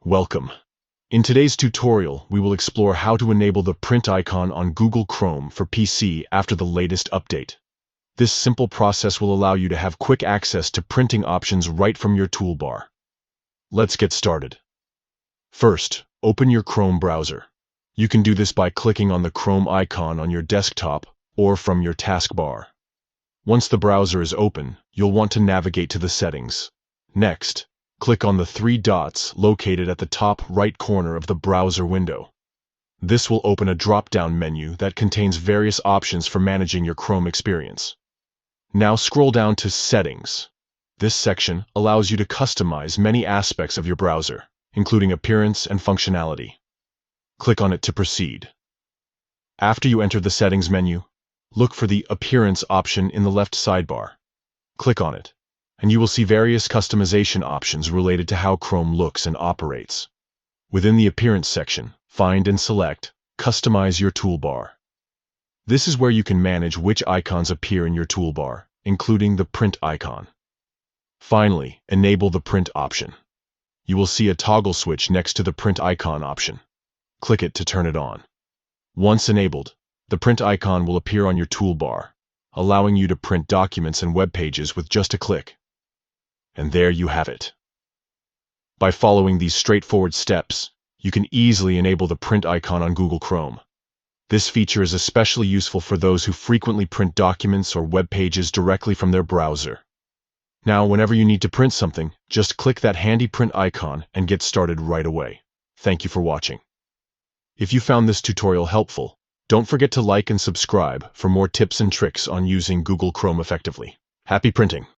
Welcome. In today's tutorial, we will explore how to enable the print icon on Google Chrome for PC after the latest update. This simple process will allow you to have quick access to printing options right from your toolbar. Let's get started. First, open your Chrome browser. You can do this by clicking on the Chrome icon on your desktop or from your taskbar. Once the browser is open, you'll want to navigate to the settings. Next, click on the three dots located at the top right corner of the browser window. This will open a drop-down menu that contains various options for managing your Chrome experience. Now scroll down to Settings. This section allows you to customize many aspects of your browser, including appearance and functionality. Click on it to proceed. After you enter the Settings menu, look for the Appearance option in the left sidebar. Click on it, and you will see various customization options related to how Chrome looks and operates. Within the Appearance section, find and select Customize your toolbar. This is where you can manage which icons appear in your toolbar, including the print icon. Finally, enable the print option. You will see a toggle switch next to the print icon option. Click it to turn it on. Once enabled, the print icon will appear on your toolbar, allowing you to print documents and web pages with just a click. And there you have it. By following these straightforward steps, you can easily enable the print icon on Google Chrome. This feature is especially useful for those who frequently print documents or web pages directly from their browser. Now, whenever you need to print something, just click that handy print icon and get started right away. Thank you for watching. If you found this tutorial helpful, don't forget to like and subscribe for more tips and tricks on using Google Chrome effectively. Happy printing!